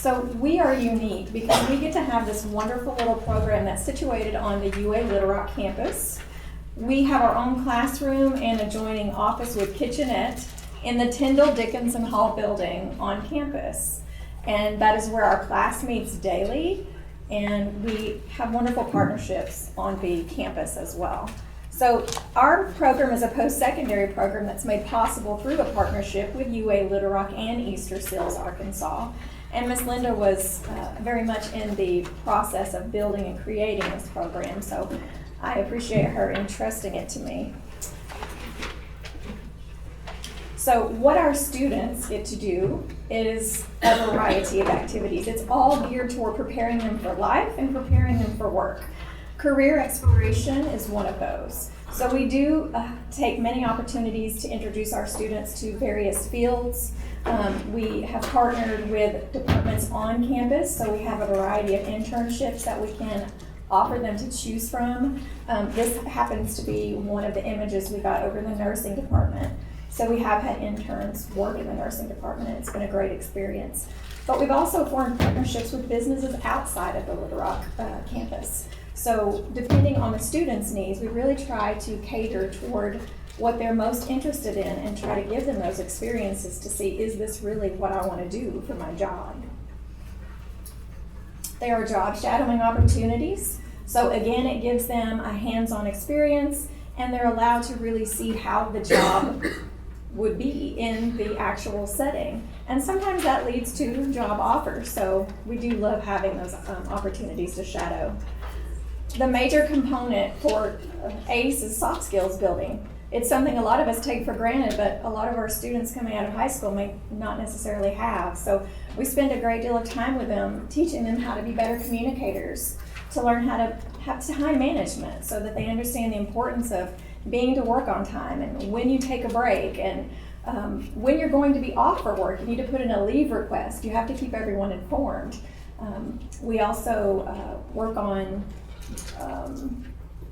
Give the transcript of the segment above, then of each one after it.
So we are unique because we get to have this wonderful little program that's situated on the UA Little Rock campus. We have our own classroom and adjoining office with kitchenette in the Tyndall Dickinson Hall building on campus. And that is where our class meets daily, and we have wonderful partnerships on the campus as well. So our program is a post-secondary program that's made possible through a partnership with UA Little Rock and Easter Seals, Arkansas. And Ms. Linda was very much in the process of building and creating this program, so I appreciate her entrusting it to me. So what our students get to do is a variety of activities. It's all geared toward preparing them for life and preparing them for work. Career exploration is one of those. So we do take many opportunities to introduce our students to various fields. We have partnered with departments on campus, so we have a variety of internships that we can offer them to choose from. This happens to be one of the images we got over in the nursing department. So we have had interns work in the nursing department, and it's been a great experience. But we've also formed partnerships with businesses outside of the Little Rock campus. So depending on the students' needs, we really try to cater toward what they're most interested in and try to give them those experiences to see, is this really what I want to do for my job? There are job shadowing opportunities. So again, it gives them a hands-on experience, and they're allowed to really see how the job would be in the actual setting. And sometimes that leads to job offers, so we do love having those opportunities to shadow. The major component for ACE is soft skills building. It's something a lot of us take for granted, but a lot of our students coming out of high school may not necessarily have. So we spend a great deal of time with them, teaching them how to be better communicators, to learn how to have time management so that they understand the importance of being to work on time and when you take a break, and when you're going to be off for work. You need to put in a leave request. You have to keep everyone informed. We also work on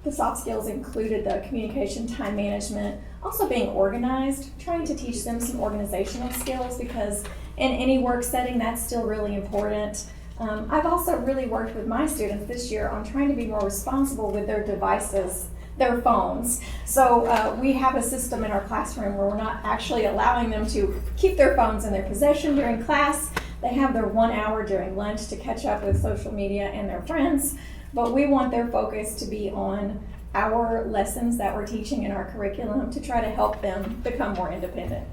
the soft skills included the communication, time management, also being organized, trying to teach them some organizational skills, because in any work setting that's still really important. I've also really worked with my students this year on trying to be more responsible with their devices, their phones. So we have a system in our classroom where we're not actually allowing them to keep their phones in their possession during class. They have their 1 hour during lunch to catch up with social media and their friends, but we want their focus to be on our lessons that we're teaching in our curriculum to try to help them become more independent.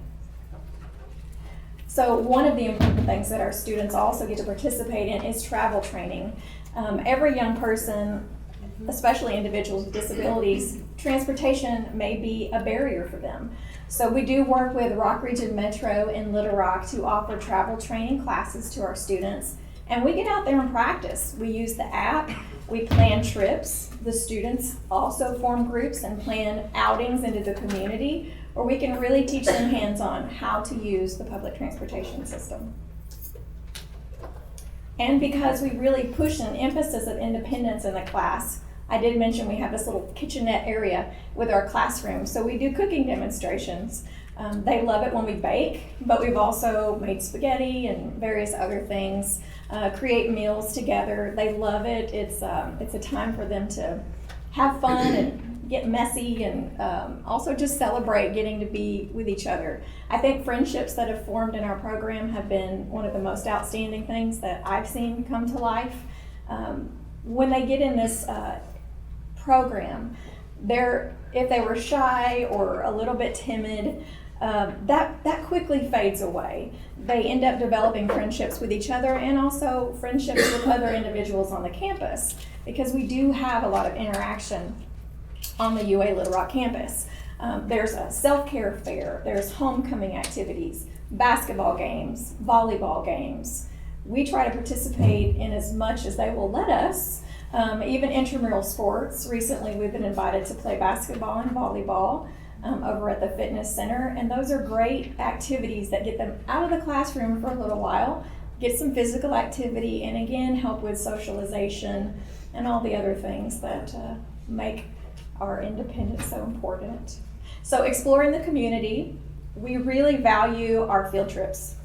So one of the important things that our students also get to participate in is travel training. Every young person, especially individuals with disabilities, transportation may be a barrier for them. So we do work with Rock Region Metro in Little Rock to offer travel training classes to our students. And we get out there and practice. We use the app, we plan trips. The students also form groups and plan outings into the community, where we can really teach them hands-on how to use the public transportation system. And because we really push an emphasis of independence in the class, I did mention we have this little kitchenette area with our classroom, so we do cooking demonstrations. They love it when we bake, but we've also made spaghetti and various other things, create meals together. They love it. It's a time for them to have fun and get messy, and also just celebrate getting to be with each other. I think friendships that have formed in our program have been one of the most outstanding things that I've seen come to life. When they get in this program, if they were shy or a little bit timid, that quickly fades away. They end up developing friendships with each other and also friendships with other individuals on the campus, because we do have a lot of interaction on the UA Little Rock campus. There's a self-care fair, there's homecoming activities, basketball games, volleyball games. We try to participate in as much as they will let us, even intramural sports. Recently we've been invited to play basketball and volleyball over at the fitness center, and those are great activities that get them out of the classroom for a little while, get some physical activity, and again help with socialization and all the other things that make our independence so important. So exploring the community, we really value our field trips.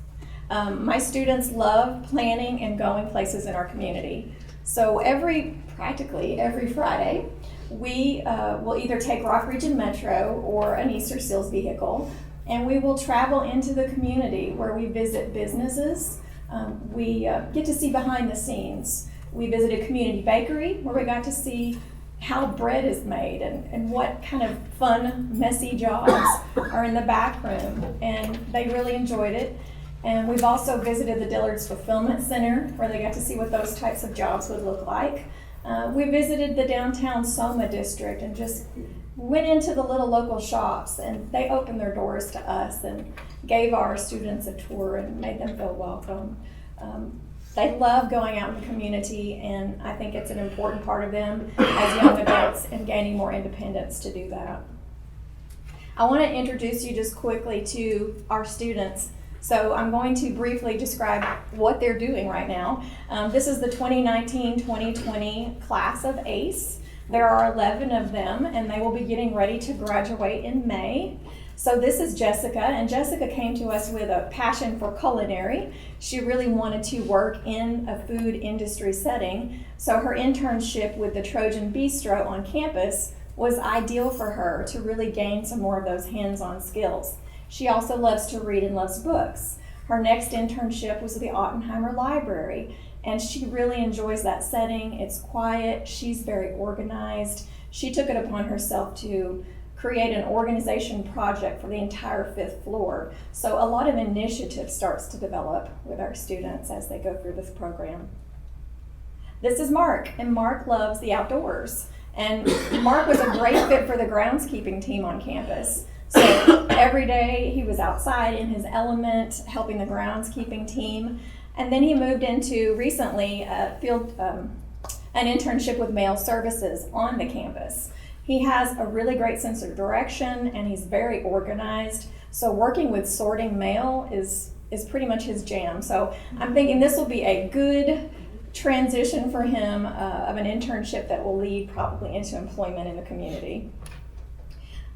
My students love planning and going places in our community. So practically every Friday, we will either take Rock Region Metro or an Easter Seals vehicle, and we will travel into the community where we visit businesses. We get to see behind the scenes. We visited Community Bakery, where we got to see how bread is made and what kind of fun, messy jobs are in the back room, and they really enjoyed it. And we've also visited the Dillard's Fulfillment Center, where they got to see what those types of jobs would look like. We visited the downtown Soma district and just went into the little local shops, and they opened their doors to us and gave our students a tour and made them feel welcome. They love going out in the community, and I think it's an important part of them as young adults and gaining more independence to do that. I want to introduce you just quickly to our students. So I'm going to briefly describe what they're doing right now. This is the 2019-2020 class of ACE. There are 11 of them, and they will be getting ready to graduate in May. So this is Jessica, and Jessica came to us with a passion for culinary. She really wanted to work in a food industry setting, so her internship with the Trojan Bistro on campus was ideal for her to really gain some more of those hands-on skills. She also loves to read and loves books. Her next internship was at the Ottenheimer Library, and she really enjoys that setting. It's quiet, she's very organized. She took it upon herself to create an organization project for the entire 5th floor. So a lot of initiative starts to develop with our students as they go through this program. This is Mark, and Mark loves the outdoors. And Mark was a great fit for the groundskeeping team on campus. So every day he was outside in his element, helping the groundskeeping team. And then he moved into recently an internship with mail services on the campus. He has a really great sense of direction, and he's very organized. So working with sorting mail is pretty much his jam. So I'm thinking this will be a good transition for him of an internship that will lead probably into employment in the community.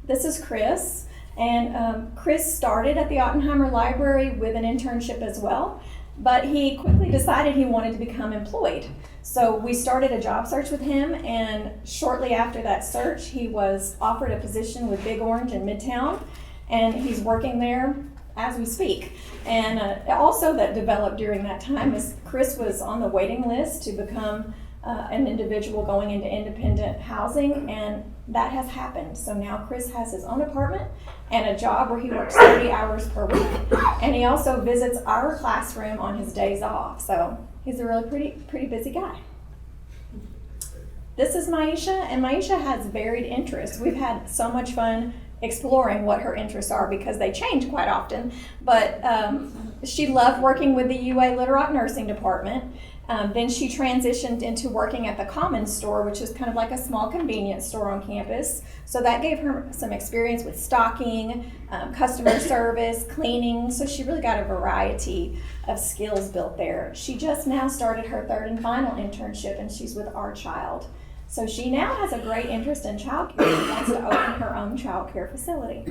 This is Chris, and Chris started at the Ottenheimer Library with an internship as well, but he quickly decided he wanted to become employed. So we started a job search with him, and shortly after that search, he was offered a position with Big Orange in Midtown, and he's working there as we speak. And also that developed during that time is Chris was on the waiting list to become an individual going into independent housing, and that has happened. So now Chris has his own apartment and a job where he works 30 hours per week, and he also visits our classroom on his days off. So he's a really pretty busy guy. This is Maisha, and Maisha has varied interests. We've had so much fun exploring what her interests are because they change quite often. But she loved working with the UA Little Rock Nursing Department. Then she transitioned into working at the Commons store, which is kind of like a small convenience store on campus. So that gave her some experience with stocking, customer service, cleaning. So she really got a variety of skills built there. She just now started her 3rd and final internship, and she's with Our Child. So she now has a great interest in childcare and wants to open her own childcare facility.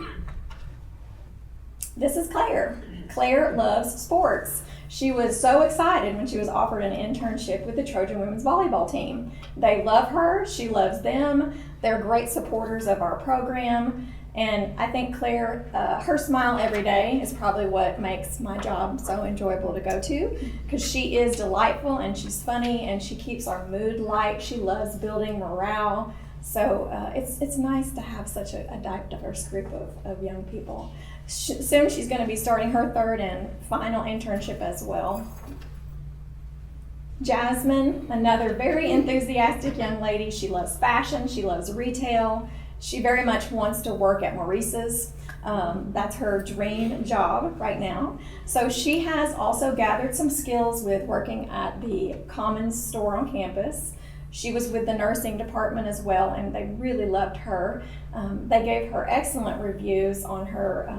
This is Claire. Claire loves sports. She was so excited when she was offered an internship with the Trojan women's volleyball team. They love her, she loves them. They're great supporters of our program. And I think Claire, her smile every day is probably what makes my job so enjoyable to go to, because she is delightful and she's funny and she keeps our mood light. She loves building morale. So it's nice to have such a diverse group of young people. Soon she's going to be starting her 3rd and final internship as well. Jasmine, another very enthusiastic young lady. She loves fashion, she loves retail. She very much wants to work at Maurice's. That's her dream job right now. So she has also gathered some skills with working at the Commons store on campus. She was with the nursing department as well, and they really loved her. They gave her excellent reviews on her,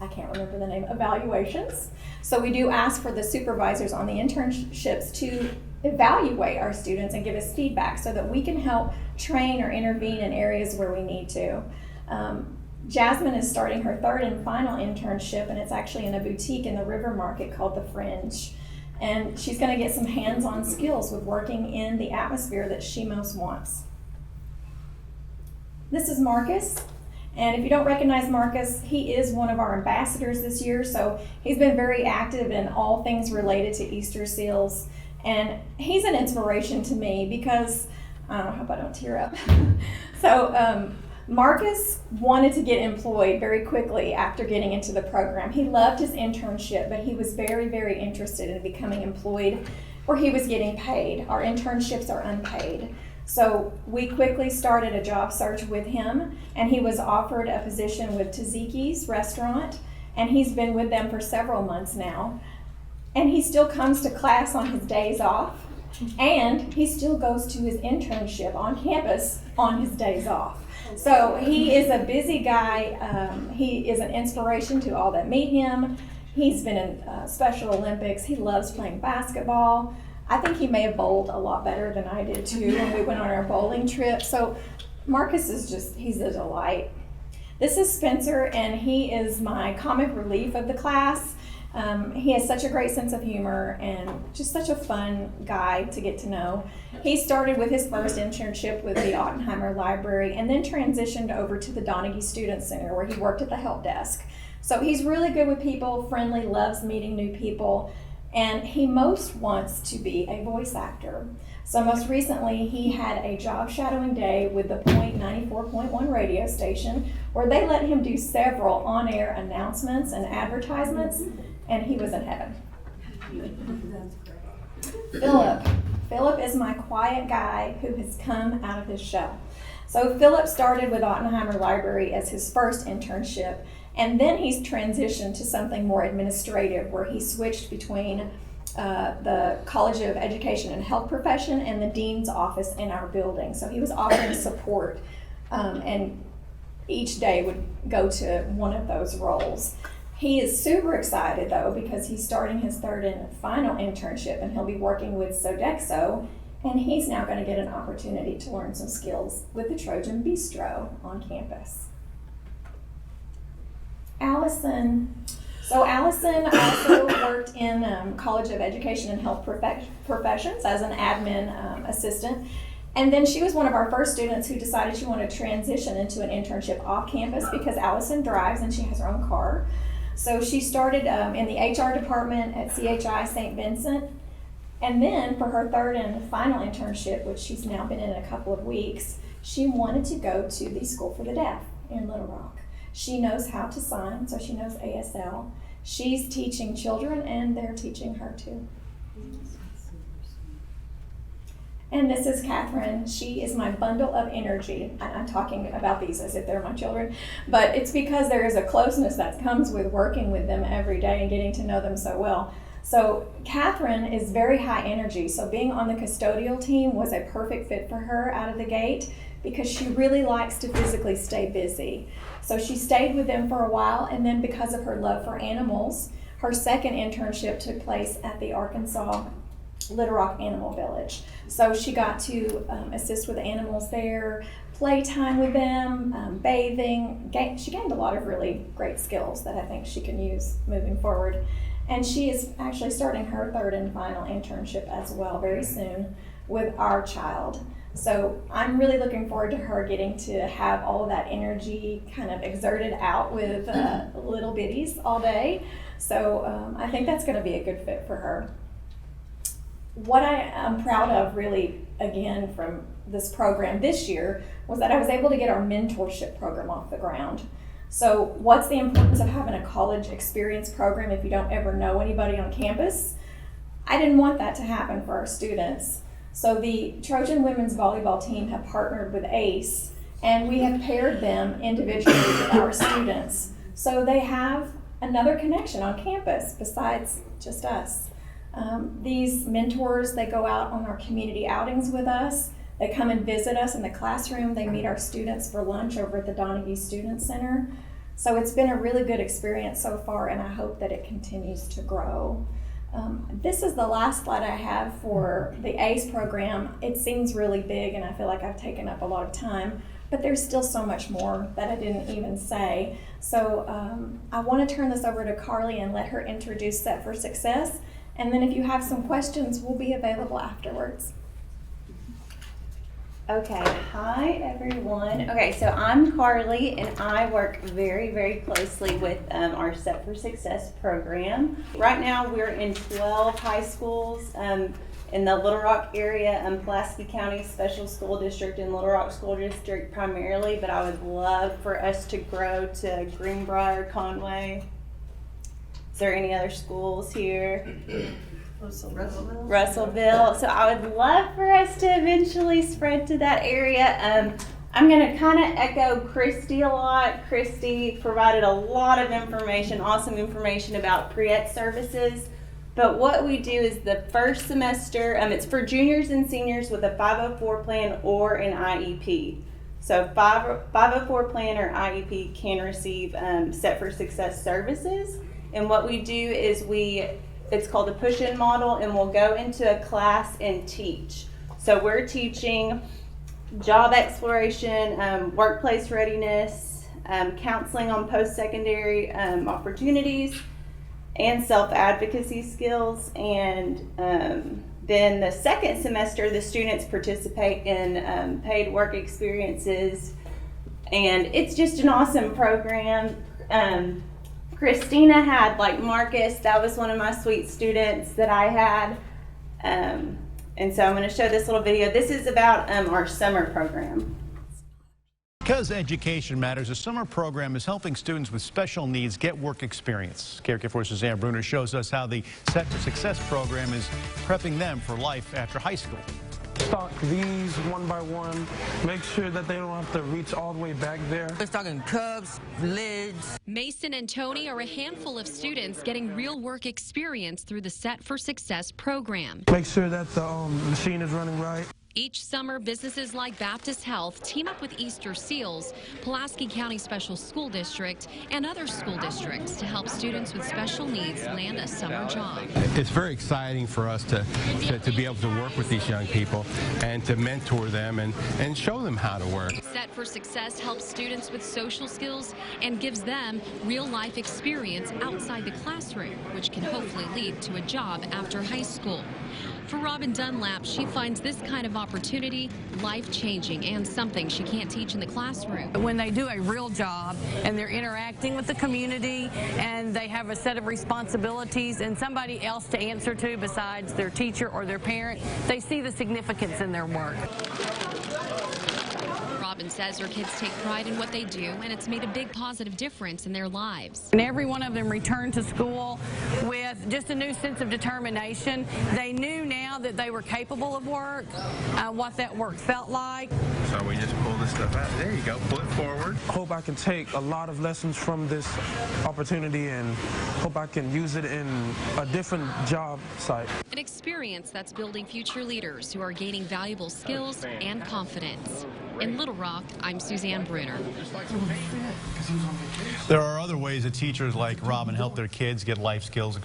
I can't remember the name, evaluations. So we do ask for the supervisors on the internships to evaluate our students and give us feedback so that we can help train or intervene in areas where we need to. Jasmine is starting her third and final internship, and it's actually in a boutique in the River Market called The Fringe. And she's going to get some hands-on skills with working in the atmosphere that she most wants. This is Marcus. And if you don't recognize Marcus, he is one of our ambassadors this year. So he's been very active in all things related to Easter seals. And he's an inspiration to me because, I hope I don't tear up. So Marcus wanted to get employed very quickly after getting into the program. He loved his internship, but he was very, very interested in becoming employed where he was getting paid. Our internships are unpaid. So we quickly started a job search with him, and he was offered a position with Taziki's restaurant, and he's been with them for several months now. And he still comes to class on his days off, and he still goes to his internship on campus on his days off. So he is a busy guy. He is an inspiration to all that meet him. He's been in Special Olympics. He loves playing basketball. I think he may have bowled a lot better than I did too when we went on our bowling trip. So Marcus is he's a delight. This is Spencer, and he is my comic relief of the class. He has such a great sense of humor and just such a fun guy to get to know. He started with his first internship with the Ottenheimer Library and then transitioned over to the Donaghy Student Center where he worked at the help desk. So he's really good with people, friendly, loves meeting new people, and he most wants to be a voice actor. So most recently, he had a job shadowing day with the Point 94.1 radio station where they let him do several on-air announcements and advertisements, and he was in heaven. Philip is my quiet guy who has come out of his shell. So Philip started with Ottenheimer Library as his first internship, and then he's transitioned to something more administrative where he switched between the College of Education and Health Profession and the Dean's office in our building. So he was offering support, and each day would go to one of those roles. He is super excited though because he's starting his third and final internship, and he'll be working with Sodexo, and he's now going to get an opportunity to learn some skills with the Trojan Bistro on campus. Alison. So Alison also worked in College of Education and Health Professions as an admin assistant. And then she was one of our first students who decided she wanted to transition into an internship off campus because Alison drives and she has her own car. So she started in the HR department at CHI St. Vincent. And then for her third and final internship, which she's now been in a couple of weeks, she wanted to go to the School for the Deaf in Little Rock. She knows how to sign, so she knows ASL. She's teaching children, and they're teaching her too. And this is Katherine. She is my bundle of energy. I'm talking about these as if they're my children, but it's because there is a closeness that comes with working with them every day and getting to know them so well. So Katherine is very high energy, so being on the custodial team was a perfect fit for her out of the gate because she really likes to physically stay busy. So she stayed with them for a while, and then because of her love for animals, her second internship took place at the Arkansas Little Rock Animal Village. So she got to assist with animals there, playtime with them, bathing. She gained a lot of really great skills that I think she can use moving forward. And she is actually starting her third and final internship as well very soon with our child. So I'm really looking forward to her getting to have all of that energy kind of exerted out with little bitties all day. So I think that's going to be a good fit for her. What I am proud of really, again, from this program this year was that I was able to get our mentorship program off the ground. So what's the importance of having a college experience program if you don't ever know anybody on campus? I didn't want that to happen for our students. So the Trojan women's volleyball team have partnered with ACE, and we have paired them individually with our students. So they have another connection on campus besides just us. These mentors, they go out on our community outings with us. They come and visit us in the classroom. They meet our students for lunch over at the Donaghy Student Center. So it's been a really good experience so far, and I hope that it continues to grow. This is the last slide I have for the ACE program. It seems really big, and I feel like I've taken up a lot of time. but there's still so much more that I didn't even say. So I want to turn this over to Carly and let her introduce Set for Success. And then if you have some questions, we'll be available afterwards. Okay, hi everyone. Okay, so I'm Carly and I work very, very closely with our Set for Success program. Right now we're in 12 high schools in the Little Rock area, Pulaski County Special School District and Little Rock School District primarily, but I would love for us to grow to Greenbrier, Conway. Is there any other schools here? Russellville. So I would love for us to eventually spread to that area. I'm going to kind of echo Christy a lot. Christy provided a lot of information, awesome information about pre-ed services. But what we do is the first semester, it's for juniors and seniors with a 504 plan or an IEP. So 504 plan or IEP can receive Set for Success services. And what we do is it's called a push-in model, and we'll go into a class and teach. So we're teaching job exploration, workplace readiness, counseling on post-secondary opportunities, and self-advocacy skills. And then the second semester, the students participate in paid work experiences. And it's just an awesome program. Christina had, like Marcus, that was one of my sweet students that I had. And so I'm going to show this little video. This is about our summer program. Because education matters, the summer program is helping students with special needs get work experience. Caregiver Suzanne Bruner shows us how the Set for Success program is prepping them for life after high school. Stock these one by one. Make sure that they don't have to reach all the way back there. We're stocking cups, lids. Mason and Tony are a handful of students getting real work experience through the Set for Success program. Make sure that the machine is running right. Each summer, businesses like Baptist Health team up with Easter Seals, Pulaski County Special School District, and other school districts to help students with special needs land a summer job. It's very exciting for us to be able to work with these young people and to mentor them and show them how to work. Set for Success helps students with social skills and gives them real-life experience outside the classroom, which can hopefully lead to a job after high school. For Robin Dunlap, she finds this kind of opportunity life-changing and something she can't teach in the classroom. When they do a real job and they're interacting with the community and they have a set of responsibilities and somebody else to answer to besides their teacher or their parent, they see the significance in their work. Robin says her kids take pride in what they do, and it's made a big positive difference in their lives. And every one of them returned to school with just a new sense of determination. They knew now that they were capable of work, what that work felt like. So we just pull this stuff out. There you go. Pull it forward. Hope I can take a lot of lessons from this opportunity and hope I can use it in a different job site. An experience that's building future leaders who are gaining valuable skills and confidence. In Little Rock, I'm Suzanne Bruner. There are other ways that teachers like Robin help their kids get life skills.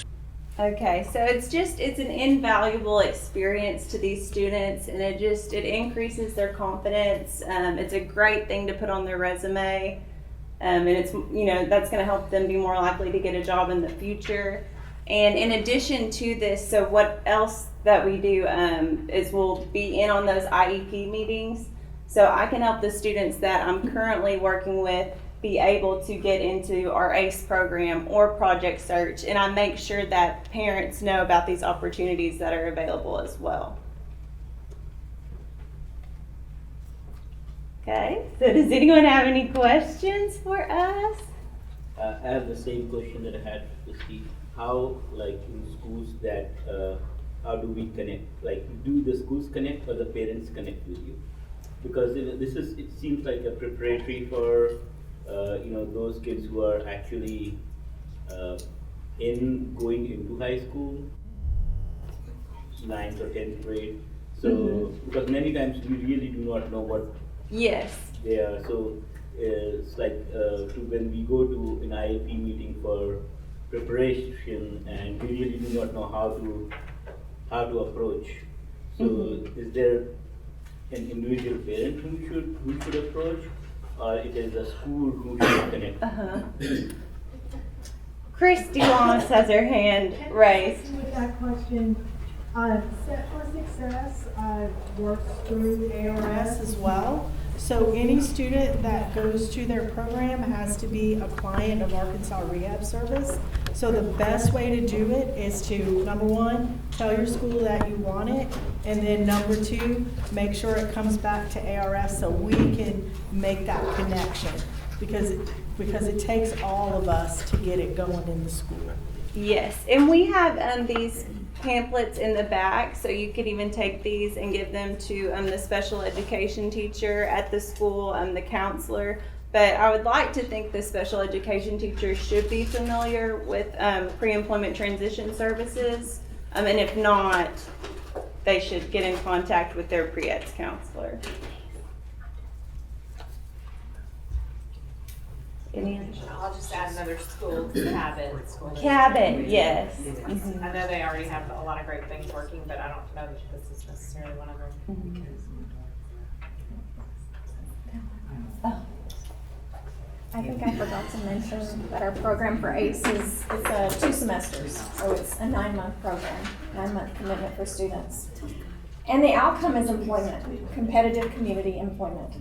Okay, so it's an invaluable experience to these students, and it increases their confidence. It's a great thing to put on their resume, and it's, that's going to help them be more likely to get a job in the future. And in addition to this, so what else that we do is we'll be in on those IEP meetings. So I can help the students that I'm currently working with be able to get into our ACE program or Project Search, and I make sure that parents know about these opportunities that are available as well. Okay, so does anyone have any questions for us? I have the same question that I had for Steve. How, like in schools, that how do we connect? Like, do the schools connect or the parents connect with you? Because it seems like a preparatory for those kids who are actually going into high school, 9th or 10th grade. So because many times we really do not know what Yes. they are. So it's like when we go to an IEP meeting for preparation, and we really do not know how to approach. So is there an individual parent who should approach, or it is a school who should connect? Christy Lawrence has her hand raised. With that question, Set for Success works through ARS as well. So any student that goes to their program has to be a client of Arkansas Rehab Service. So the best way to do it is to, number one, tell your school that you want it, and then number two, make sure it comes back to ARS so we can make that connection. Because it takes all of us to get it going in the school. Yes, and we have these pamphlets in the back, so you could even take these and give them to the special education teacher at the school, the counselor. But I would like to think the special education teacher should be familiar with pre-employment transition services, and if not, they should get in contact with their pre-eds counselor. I'll just add another school, Cabot. Cabot, yes. Mm-hmm. I know they already have a lot of great things working, but I don't know that this is necessarily one of them. Mm-hmm. Oh. I think I forgot to mention that our program for ACE it's 2 semesters, so it's a 9-month program, 9-month commitment for students. And the outcome is employment, competitive community employment.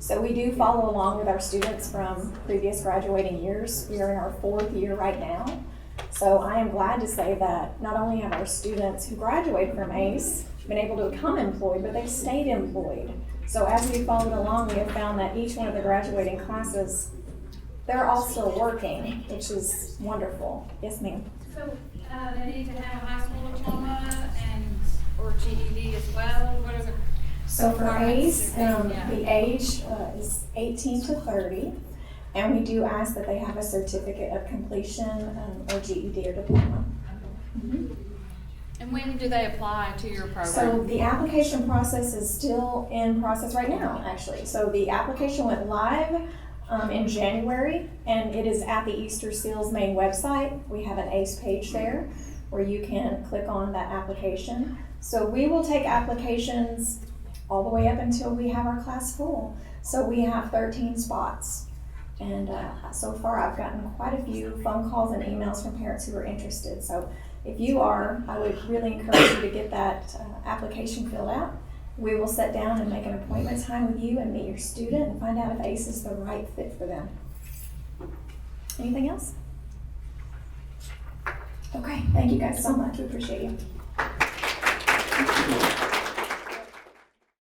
So we do follow along with our students from previous graduating years. We are in our 4th year right now. So I am glad to say that not only have our students who graduated from ACE been able to become employed, but they've stayed employed. So as we followed along, we have found that each one of the graduating classes, they're all still working, which is wonderful. Yes, ma'am. So they need to have a high school diploma or GED as well? What are the So for ACE, Yeah. the age is 18 to 30, and we do ask that they have a certificate of completion or GED or diploma. Mm-hmm. And when do they apply to your program? So the application process is still in process right now, actually. So the application went live in January, and it is at the Easter Seals main website. We have an ACE page there where you can click on that application. So we will take applications all the way up until we have our class full. So we have 13 spots. And so far I've gotten quite a few phone calls and emails from parents who are interested. So if you are, I would really encourage you to get that application filled out. We will sit down and make an appointment time with you and meet your student and find out if ACE is the right fit for them. Anything else? Okay, thank you guys so much. We appreciate you.